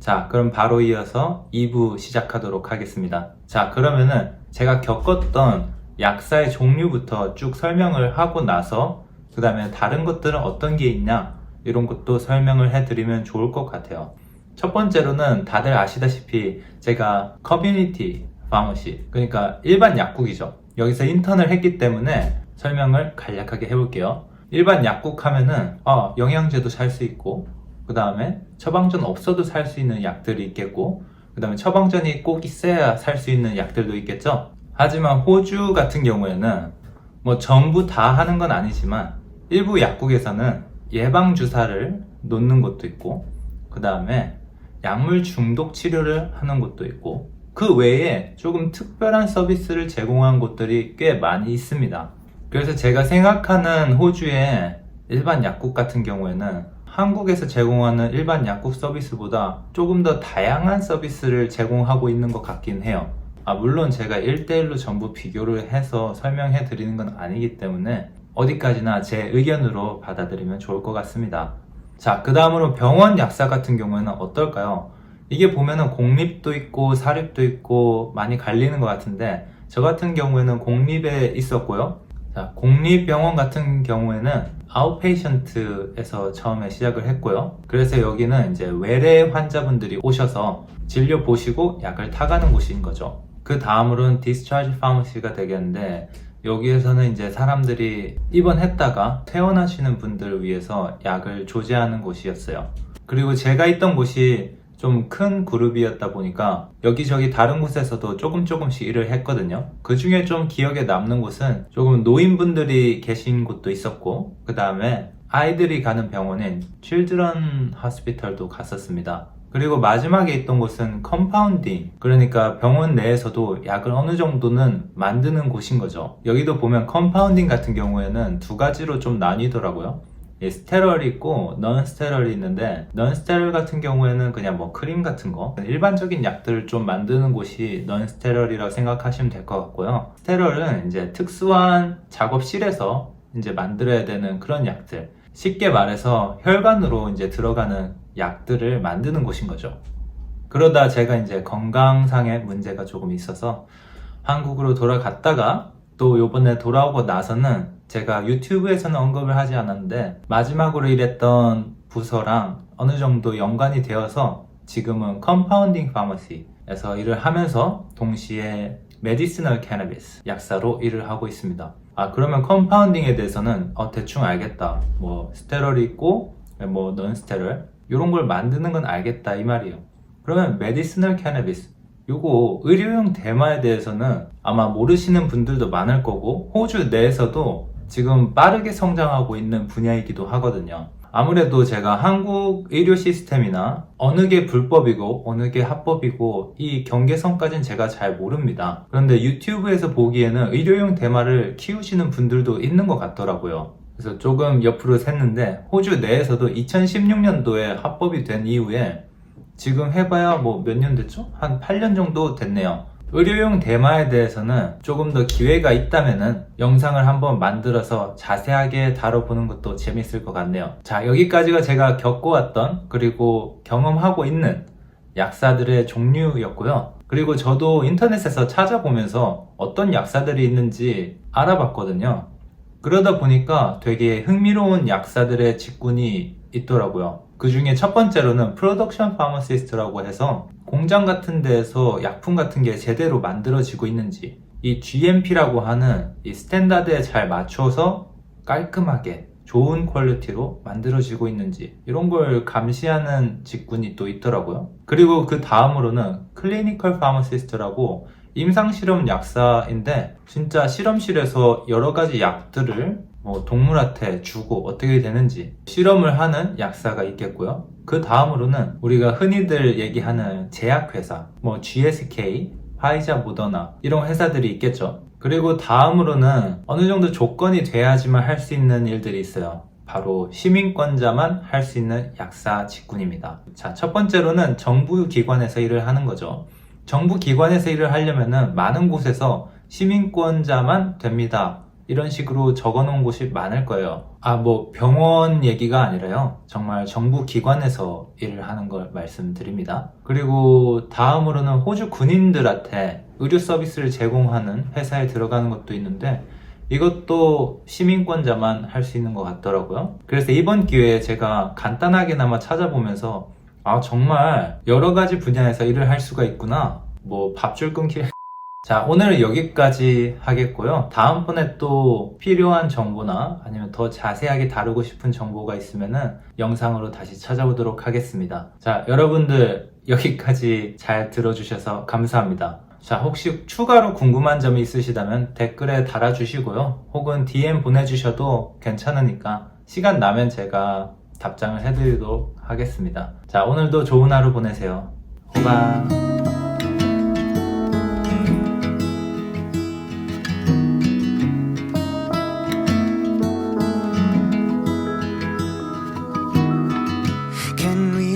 자, 그럼 바로 이어서 2부 시작하도록 하겠습니다. 자, 그러면은 제가 겪었던 약사의 종류부터 쭉 설명을 하고 나서 그 다음에 다른 것들은 어떤 게 있냐 이런 것도 설명을 해드리면 좋을 것 같아요. 첫 번째로는 다들 아시다시피 제가 커뮤니티 파머시, 그러니까 일반 약국이죠. 여기서 인턴을 했기 때문에 설명을 간략하게 해볼게요. 일반 약국 하면은 영양제도 살 수 있고, 그 다음에 처방전 없어도 살 수 있는 약들이 있겠고, 그 다음에 처방전이 꼭 있어야 살 수 있는 약들도 있겠죠. 하지만 호주 같은 경우에는 뭐 전부 다 하는 건 아니지만 일부 약국에서는 예방주사를 놓는 곳도 있고, 그 다음에 약물 중독 치료를 하는 곳도 있고, 그 외에 조금 특별한 서비스를 제공한 곳들이 꽤 많이 있습니다. 그래서 제가 생각하는 호주의 일반 약국 같은 경우에는 한국에서 제공하는 일반 약국 서비스보다 조금 더 다양한 서비스를 제공하고 있는 것 같긴 해요. 물론 제가 1대1로 전부 비교를 해서 설명해 드리는 건 아니기 때문에 어디까지나 제 의견으로 받아들이면 좋을 것 같습니다. 자, 그 다음으로 병원 약사 같은 경우에는 어떨까요? 이게 보면은 공립도 있고 사립도 있고 많이 갈리는 것 같은데, 저 같은 경우에는 공립에 있었고요. 자, 공립병원 같은 경우에는 아웃페이션트에서 처음에 시작을 했고요. 그래서 여기는 이제 외래 환자분들이 오셔서 진료 보시고 약을 타가는 곳인 거죠. 그 다음으로는 디스차지 파머시가 되겠는데, 여기에서는 이제 사람들이 입원했다가 퇴원하시는 분들을 위해서 약을 조제하는 곳이었어요. 그리고 제가 있던 곳이 좀 큰 그룹이었다 보니까 여기저기 다른 곳에서도 조금씩 일을 했거든요. 그 중에 좀 기억에 남는 곳은 조금 노인분들이 계신 곳도 있었고, 그 다음에 아이들이 가는 병원인 칠드런 하스피털도 갔었습니다. 그리고 마지막에 있던 곳은 컴파운딩, 그러니까 병원 내에서도 약을 어느 정도는 만드는 곳인 거죠. 여기도 보면 컴파운딩 같은 경우에는 두 가지로 좀 나뉘더라고요. 스테럴이 있고 넌 스테럴이 있는데, 넌 스테럴 같은 경우에는 그냥 뭐 크림 같은 거, 일반적인 약들을 좀 만드는 곳이 넌 스테럴이라고 생각하시면 될 것 같고요. 스테럴은 이제 특수한 작업실에서 이제 만들어야 되는 그런 약들, 쉽게 말해서 혈관으로 이제 들어가는 약들을 만드는 곳인 거죠. 그러다 제가 이제 건강상의 문제가 조금 있어서 한국으로 돌아갔다가 또 요번에 돌아오고 나서는 제가 유튜브에서는 언급을 하지 않았는데 마지막으로 일했던 부서랑 어느 정도 연관이 되어서 지금은 컴파운딩 파머시에서 일을 하면서 동시에 메디시널 캐너비스 약사로 일을 하고 있습니다. 그러면 컴파운딩에 대해서는 대충 알겠다. 뭐 스테롤이 있고 뭐 넌스테롤 이런 걸 만드는 건 알겠다 이 말이에요. 그러면 메디시널 캐너비스, 요거 의료용 대마에 대해서는 아마 모르시는 분들도 많을 거고, 호주 내에서도 지금 빠르게 성장하고 있는 분야이기도 하거든요. 아무래도 제가 한국 의료 시스템이나 어느 게 불법이고 어느 게 합법이고 이 경계선까지는 제가 잘 모릅니다. 그런데 유튜브에서 보기에는 의료용 대마를 키우시는 분들도 있는 것 같더라고요. 그래서 조금 옆으로 샜는데, 호주 내에서도 2016년도에 합법이 된 이후에 지금 해봐야 뭐 몇 년 됐죠? 한 8년 정도 됐네요. 의료용 대마에 대해서는 조금 더 기회가 있다면은 영상을 한번 만들어서 자세하게 다뤄보는 것도 재밌을 것 같네요. 자, 여기까지가 제가 겪어왔던 그리고 경험하고 있는 약사들의 종류였고요. 그리고 저도 인터넷에서 찾아보면서 어떤 약사들이 있는지 알아봤거든요. 그러다 보니까 되게 흥미로운 약사들의 직군이 있더라고요. 그 중에 첫 번째로는 프로덕션 파머시스트라고 해서 공장 같은 데에서 약품 같은 게 제대로 만들어지고 있는지, 이 GMP라고 하는 이 스탠다드에 잘 맞춰서 깔끔하게 좋은 퀄리티로 만들어지고 있는지 이런 걸 감시하는 직군이 또 있더라고요. 그리고 그 다음으로는 클리니컬 파머시스트라고 임상실험 약사인데, 진짜 실험실에서 여러 가지 약들을 동물한테 주고 어떻게 되는지 실험을 하는 약사가 있겠고요. 그 다음으로는 우리가 흔히들 얘기하는 제약회사, GSK, 화이자, 모더나 이런 회사들이 있겠죠. 그리고 다음으로는 어느 정도 조건이 돼야지만 할 수 있는 일들이 있어요. 바로 시민권자만 할 수 있는 약사 직군입니다. 자, 첫 번째로는 정부 기관에서 일을 하는 거죠. 정부 기관에서 일을 하려면은 많은 곳에서 시민권자만 됩니다 이런 식으로 적어 놓은 곳이 많을 거예요. 뭐 병원 얘기가 아니라요. 정말 정부 기관에서 일을 하는 걸 말씀드립니다. 그리고 다음으로는 호주 군인들한테 의료 서비스를 제공하는 회사에 들어가는 것도 있는데 이것도 시민권자만 할 수 있는 것 같더라고요. 그래서 이번 기회에 제가 간단하게나마 찾아보면서 정말 여러 가지 분야에서 일을 할 수가 있구나. 뭐 밥줄 끊기. 자, 오늘은 여기까지 하겠고요. 다음번에 또 필요한 정보나 아니면 더 자세하게 다루고 싶은 정보가 있으면은 영상으로 다시 찾아오도록 하겠습니다. 자, 여러분들 여기까지 잘 들어주셔서 감사합니다. 자, 혹시 추가로 궁금한 점이 있으시다면 댓글에 달아주시고요. 혹은 DM 보내주셔도 괜찮으니까 시간 나면 제가 답장을 해드리도록 하겠습니다. 자, 오늘도 좋은 하루 보내세요. 호바. Can we